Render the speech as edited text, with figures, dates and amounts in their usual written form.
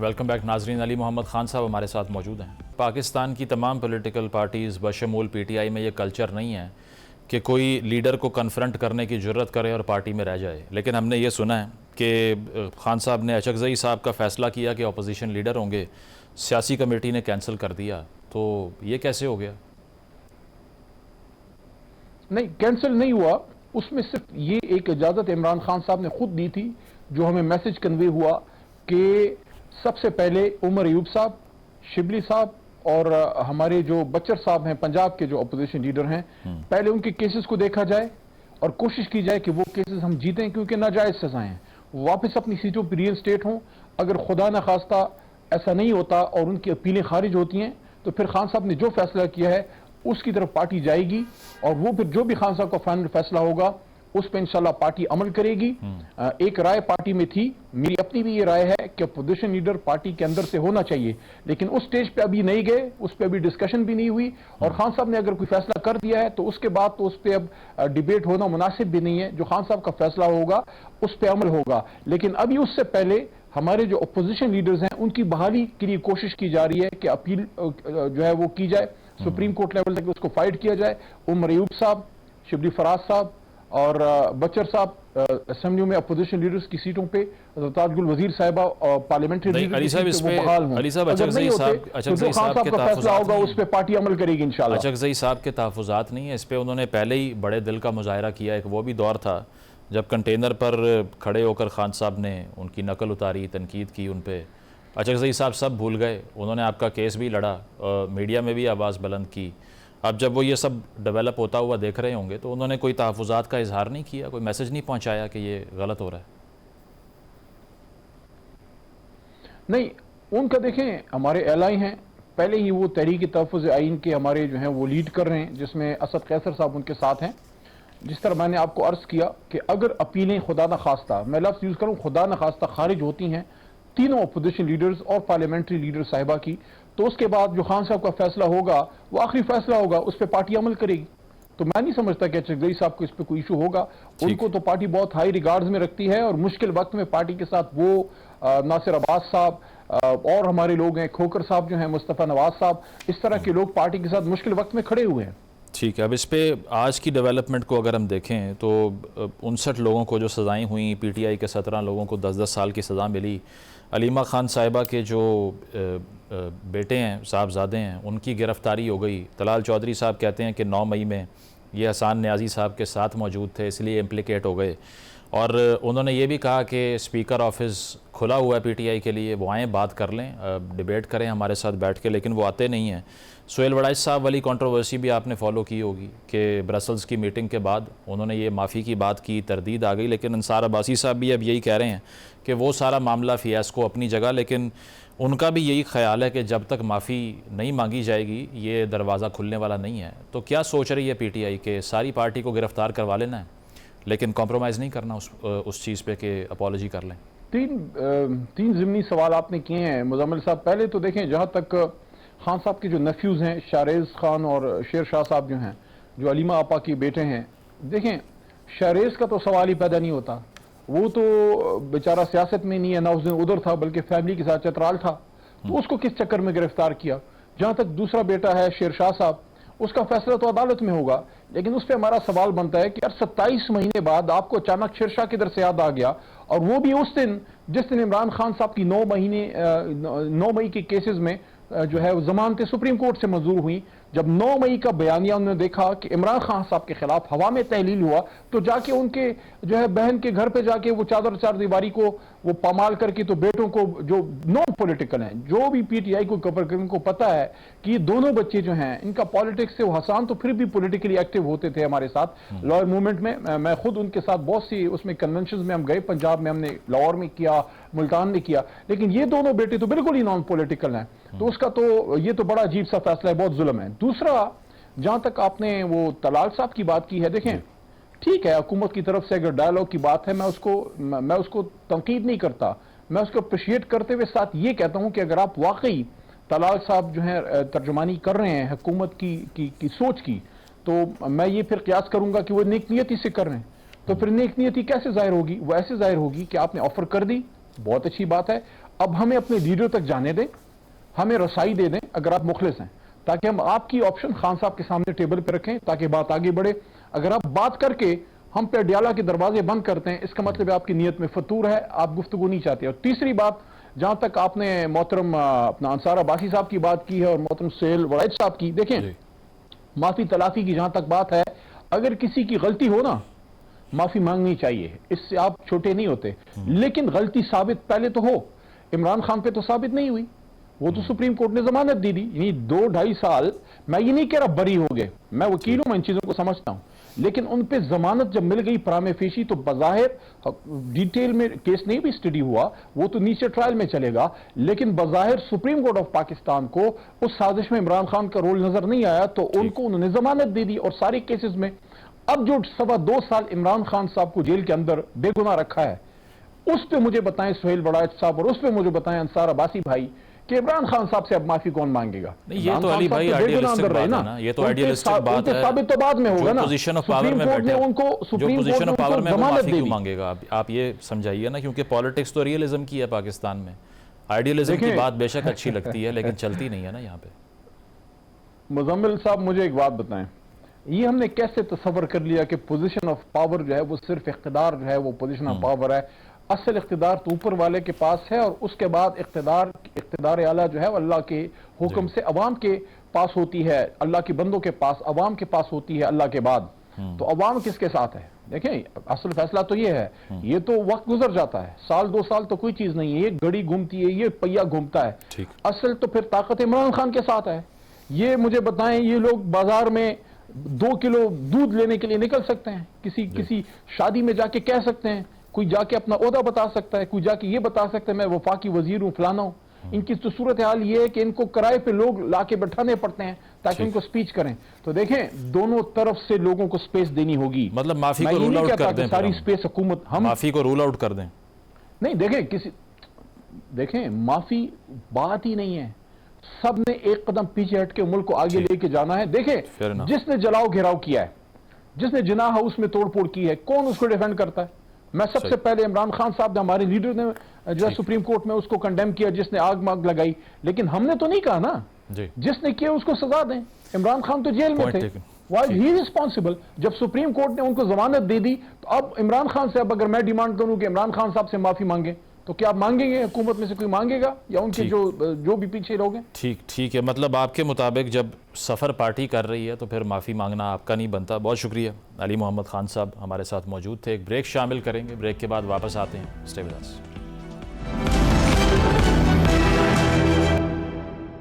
Welcome back ناظرین. علی محمد خان صاحب ہمارے ساتھ موجود ہیں. پاکستان کی تمام پولیٹیکل پارٹیز بشمول پی ٹی آئی میں یہ کلچر نہیں ہے کہ کوئی لیڈر کو کنفرنٹ کرنے کی جرت کرے اور پارٹی میں رہ جائے، لیکن ہم نے یہ سنا ہے کہ خان صاحب نے اچکزئی صاحب کا فیصلہ کیا کہ اپوزیشن لیڈر ہوں گے، سیاسی کمیٹی نے کینسل کر دیا. تو یہ کیسے ہو گیا؟ نہیں، کینسل نہیں ہوا. اس میں صرف یہ ایک اجازت عمران خان صاحب نے خود دی تھی، جو ہمیں میسج کنوے ہوا کہ سب سے پہلے عمر ایوب صاحب، شبلی صاحب اور ہمارے جو بچر صاحب ہیں پنجاب کے جو اپوزیشن لیڈر ہیں، پہلے ان کے کیسز کو دیکھا جائے اور کوشش کی جائے کہ وہ کیسز ہم جیتیں، کیونکہ ناجائز سزائیں ہیں، واپس اپنی سیٹوں پہ ری انسٹیٹ ہوں. اگر خدا نخواستہ ایسا نہیں ہوتا اور ان کی اپیلیں خارج ہوتی ہیں تو پھر خان صاحب نے جو فیصلہ کیا ہے اس کی طرف پارٹی جائے گی، اور وہ پھر جو بھی خان صاحب کا فائنل فیصلہ ہوگا اس پہ انشاءاللہ پارٹی عمل کرے گی. ایک رائے پارٹی میں تھی، میری اپنی بھی یہ رائے ہے کہ اپوزیشن لیڈر پارٹی کے اندر سے ہونا چاہیے، لیکن اس سٹیج پہ ابھی نہیں گئے، اس پہ ابھی ڈسکشن بھی نہیں ہوئی. اور خان صاحب نے اگر کوئی فیصلہ کر دیا ہے تو اس کے بعد تو اس پہ اب ڈیبیٹ ہونا مناسب بھی نہیں ہے. جو خان صاحب کا فیصلہ ہوگا اس پہ عمل ہوگا، لیکن ابھی اس سے پہلے ہمارے جو اپوزیشن لیڈرز ہیں ان کی بحالی کے لیے کوشش کی جا رہی ہے کہ اپیل جو ہے وہ کی جائے، سپریم کورٹ لیول تک اس کو فائٹ کیا جائے. عمر ایوب صاحب، شبلی فراز صاحب اور بچر صاحب اسمبلیوں میں اپوزیشن لیڈرز کی سیٹوں پہ، تاج گل وزیر صاحبہ اور پارلیمنٹری لیڈر کی سیٹ پہ وہ بحال ہوں. اگر نہیں ہوتے تو جو خان صاحب کا فیصلہ ہوگا اس پہ پارٹی عمل کرے گی انشاءاللہ. اچکزئی صاحب کے تحفظات نہیں ہیں اس پہ؟ انہوں نے پہلے ہی بڑے دل کا مظاہرہ کیا. ایک وہ بھی دور تھا جب کنٹینر پر کھڑے ہو کر خان صاحب نے ان کی نقل اتاری، تنقید کی ان پہ. اچکزئی صاحب سب بھول گئے، انہوں نے آپ کا کیس بھی لڑا، میڈیا میں بھی آواز بلند کی. اب جب وہ یہ سب ڈیولپ ہوتا ہوا دیکھ رہے ہوں گے تو انہوں نے کوئی تحفظات کا اظہار نہیں کیا، کوئی میسج نہیں پہنچایا کہ یہ غلط ہو رہا ہے؟ نہیں، ان کا دیکھیں ہمارے ایلائی ہیں، پہلے ہی وہ تحریک تحفظ آئین کے ہمارے جو ہیں وہ لیڈ کر رہے ہیں، جس میں اسد قیصر صاحب ان کے ساتھ ہیں. جس طرح میں نے آپ کو عرض کیا کہ اگر اپیلیں خدا نخواستہ، میں لفظ یوز کروں، خدا نخواستہ خارج ہوتی ہیں تینوں اپوزیشن لیڈرز اور پارلیمنٹری لیڈر صاحبہ کی، تو اس کے بعد جو خان صاحب کا فیصلہ ہوگا وہ آخری فیصلہ ہوگا، اس پہ پارٹی عمل کرے گی. تو میں نہیں سمجھتا کہ اچکزئی صاحب کو اس پہ کوئی ایشو ہوگا. ان کو تو پارٹی بہت ہائی ریگارڈز میں رکھتی ہے، اور مشکل وقت میں پارٹی کے ساتھ وہ ناصر عباس صاحب اور ہمارے لوگ ہیں، کھوکر صاحب جو ہیں، مصطفیٰ نواز صاحب، اس طرح کے لوگ پارٹی کے ساتھ مشکل وقت میں کھڑے ہوئے ہیں. ٹھیک ہے. اب اس پہ آج کی ڈیولپمنٹ کو اگر ہم دیکھیں تو 59 لوگوں کو جو سزائیں ہوئیں، پی ٹی آئی کے 17 لوگوں کو 10 سال کی سزا ملی. علیمہ خان صاحبہ کے جو بیٹے ہیں، صاحبزادے ہیں، ان کی گرفتاری ہو گئی. طلال چودھری صاحب کہتے ہیں کہ 9 مئی میں یہ حسان نیازی صاحب کے ساتھ موجود تھے، اس لیے امپلیکیٹ ہو گئے. اور انہوں نے یہ بھی کہا کہ اسپیکر آفس کھلا ہوا ہے پی ٹی آئی کے لیے، وہ آئیں بات کر لیں، ڈیبیٹ کریں ہمارے ساتھ بیٹھ کے، لیکن وہ آتے نہیں ہیں. سہیل وڑائچ صاحب والی کنٹروورسی بھی آپ نے فالو کی ہوگی کہ برسلز کی میٹنگ کے بعد انہوں نے یہ معافی کی بات کی، تردید آ گئی، لیکن انصار عباسی صاحب بھی اب یہی کہہ رہے ہیں کہ وہ سارا معاملہ فیاسکو اپنی جگہ، لیکن ان کا بھی یہی خیال ہے کہ جب تک معافی نہیں مانگی جائے گی یہ دروازہ کھلنے والا نہیں ہے. تو کیا سوچ رہی ہے پی ٹی آئی کہ ساری پارٹی کو گرفتار کروا لینا ہے لیکن کمپرومائز نہیں کرنا اس چیز پہ کہ اپالوجی کر لیں؟ تین ضمنی سوال آپ نے کیے ہیں مزمل صاحب. پہلے تو دیکھیں، جہاں تک خان صاحب کے جو نیفیوز ہیں، شاریز خان اور شیر شاہ صاحب جو ہیں، جو علیمہ آپا کے بیٹے ہیں، دیکھیں شاریز کا تو سوال ہی پیدا نہیں ہوتا. وہ تو بیچارہ سیاست میں نہیں ہے، نہ اس دن ادھر تھا بلکہ فیملی کے ساتھ چترال تھا، تو اس کو کس چکر میں گرفتار کیا. جہاں تک دوسرا بیٹا ہے شیر شاہ صاحب، اس کا فیصلہ تو عدالت میں ہوگا، لیکن اس پہ ہمارا سوال بنتا ہے کہ 27 مہینے بعد آپ کو اچانک شیر شاہ کدھر سے یاد آ گیا، اور وہ بھی اس دن جس دن عمران خان صاحب کی 9 مئی کے کیسز میں جو ہے ضمانتیں سپریم کورٹ سے منظور ہوئی. جب 9 مئی کا بیانیہ انہوں نے دیکھا کہ عمران خان صاحب کے خلاف ہوا میں تحلیل ہوا، تو جا کے ان کے جو ہے بہن کے گھر پہ جا کے وہ چار دیواری کو وہ پامال کر کے، تو بیٹوں کو جو نان پولیٹیکل ہیں، جو بھی پی ٹی آئی کو کور کرنے کو پتا ہے کہ یہ دونوں بچے جو ہیں ان کا پالیٹکس سے، وہ حسان تو پھر بھی پولیٹیکلی ایکٹیو ہوتے تھے ہمارے ساتھ لائر موومنٹ میں. میں خود ان کے ساتھ بہت سی اس میں کنونشنز میں ہم گئے، پنجاب میں ہم نے لاہور میں کیا، ملتان میں کیا، لیکن یہ دونوں بیٹے تو بالکل ہی نان پولیٹیکل ہیں. تو اس کا تو یہ تو بڑا عجیب سا فیصلہ ہے، بہت ظلم ہے. دوسرا، جہاں تک آپ نے وہ طلال صاحب کی بات کی ہے، دیکھیں ٹھیک ہے، حکومت کی طرف سے اگر ڈائیلاگ کی بات ہے، میں اس کو تنقید نہیں کرتا، میں اس کو اپریشیٹ کرتے ہوئے ساتھ یہ کہتا ہوں کہ اگر آپ واقعی طلال صاحب جو ہیں ترجمانی کر رہے ہیں حکومت کی سوچ کی، تو میں یہ پھر قیاس کروں گا کہ وہ نیک نیتی سے کر رہے ہیں. تو پھر نیک نیتی کیسے ظاہر ہوگی؟ وہ ایسے ظاہر ہوگی کہ آپ نے آفر کر دی، بہت اچھی بات ہے. اب ہمیں اپنے لیڈر تک جانے دیں, ہمیں رسائی دے دیں اگر آپ مخلص ہیں, تاکہ ہم آپ کی آپشن خان صاحب کے سامنے ٹیبل پہ رکھیں تاکہ بات آگے بڑھے. اگر آپ بات کر کے ہم پہ ڈیالہ کے دروازے بند کرتے ہیں, اس کا مطلب ہے آپ کی نیت میں فتور ہے, آپ گفتگو نہیں چاہتے. اور تیسری بات, جہاں تک آپ نے محترم اپنا انصار عباسی صاحب کی بات کی ہے اور محترم سہیل وڑائچ صاحب کی, دیکھیں معافی تلافی کی جہاں تک بات ہے, اگر کسی کی غلطی ہو نا معافی مانگنی چاہیے, اس سے آپ چھوٹے نہیں ہوتے. لیکن غلطی ثابت پہلے تو ہو. عمران خان پہ تو ثابت نہیں ہوئی, وہ تو سپریم کورٹ نے ضمانت دی, یعنی 2-2.5 سال. میں یہ نہیں کہہ رہا بری ہو گئے, میں وکیل ہوں, میں ان چیزوں کو سمجھتا ہوں, لیکن ان پہ ضمانت جب مل گئی پرامے فیشی تو بظاہر ڈیٹیل میں کیس نہیں بھی اسٹڈی ہوا, وہ تو نیچے ٹرائل میں چلے گا, لیکن بظاہر سپریم کورٹ آف پاکستان کو اس سازش میں عمران خان کا رول نظر نہیں آیا, تو ان کو انہوں نے ضمانت دے دی. اور سارے کیسز میں اب جو 2.25 سال عمران خان صاحب کو جیل کے اندر بے گناہ رکھا ہے, اس پہ مجھے بتائیں سہیل وڑائچ صاحب, اور اس پہ مجھے بتائیں انصار عباسی بھائی کہ عمران خان صاحب سے اب معافی کون مانگے گا؟ نہیں, یہ تو علی بھائی آئیڈیلسٹک بات ہے نا, یہ تو آئیڈیلسٹک بات ہے. ثابت تو بعد میں ہوگا نا, جو پوزیشن آف پاور میں بیٹھے, جو پوزیشن آف پاور میں وہ معافی کیوں مانگے گا, آپ یہ سمجھائیے نا, کیونکہ پالیٹکس تو ریئلزم کی ہے پاکستان میں. آئیڈیلزم کی بات بے شک اچھی لگتی ہے لیکن چلتی نہیں ہے نا یہاں پہ. مزمل صاحب مجھے ایک بات بتائیں, یہ ہم نے کیسے تصور کر لیا کہ پوزیشن آف پاور جو ہے وہ صرف اقتدار جو ہے وہ پوزیشن آف پاور ہے؟ اصل اقتدار تو اوپر والے کے پاس ہے, اور اس کے بعد اقتدار اعلیٰ جو ہے وہ اللہ کے حکم سے عوام کے پاس ہوتی ہے, اللہ کے بندوں کے پاس, عوام کے پاس ہوتی ہے اللہ کے بعد. تو عوام کس کے ساتھ ہے؟ دیکھیں اصل فیصلہ تو یہ ہے, یہ تو وقت گزر جاتا ہے, 1-2 سال تو کوئی چیز نہیں ہے, یہ گھڑی گھومتی ہے, یہ پہیا گھومتا ہے. اصل تو پھر طاقت عمران خان کے ساتھ ہے. یہ مجھے بتائیں, یہ لوگ بازار میں 2 کلو دودھ لینے کے لیے نکل سکتے ہیں, کسی شادی میں جا کے کہہ سکتے ہیں, کوئی جا کے اپنا عہدہ بتا سکتا ہے, کوئی جا کے یہ بتا سکتا ہے میں وفاقی وزیر ہوں فلانا ہوں. ان کی تو صورتحال یہ ہے کہ ان کو کرائے پہ لوگ لا کے بٹھانے پڑتے ہیں تاکہ ان کو سپیچ کریں. تو دیکھیں دونوں طرف سے لوگوں کو سپیس دینی ہوگی. مطلب معافی کو رول آؤٹ کر دیں, ساری سپیس حکومت ہم معافی کو رول آؤٹ کر دیں. نہیں, دیکھیں معافی بات ہی نہیں ہے, سب نے ایک قدم پیچھے ہٹ کے ملک کو آگے لے کے جانا ہے. دیکھیں جس نے جلاؤ گھیراؤ کیا ہے, جس نے جناح ہاؤس میں توڑ پھوڑ کی ہے, کون اس کو ڈیفینڈ کرتا ہے؟ میں سب سے پہلے عمران خان صاحب نے, ہمارے لیڈر نے جو ہے سپریم کورٹ میں اس کو کنڈیم کیا جس نے آگ ماگ لگائی, لیکن ہم نے تو نہیں کہا نا جس نے کیا اس کو سزا دیں. عمران خان تو جیل میں تھے, واز ہی ریسپانسبل. جب سپریم کورٹ نے ان کو ضمانت دے دی تو اب عمران خان سے اب اگر میں ڈیمانڈ کروں کہ عمران خان صاحب سے معافی مانگیں تو کیا آپ مانگیں گے؟ حکومت میں سے کوئی مانگے گا یا ان کے جو بھی پیچھے لوگ ہیں؟ ٹھیک ہے, مطلب آپ کے مطابق جب سفر پارٹی کر رہی ہے تو پھر معافی مانگنا آپ کا نہیں بنتا. بہت شکریہ. علی محمد خان صاحب ہمارے ساتھ موجود تھے. ایک بریک شامل کریں گے, بریک کے بعد واپس آتے ہیں. Stay with us.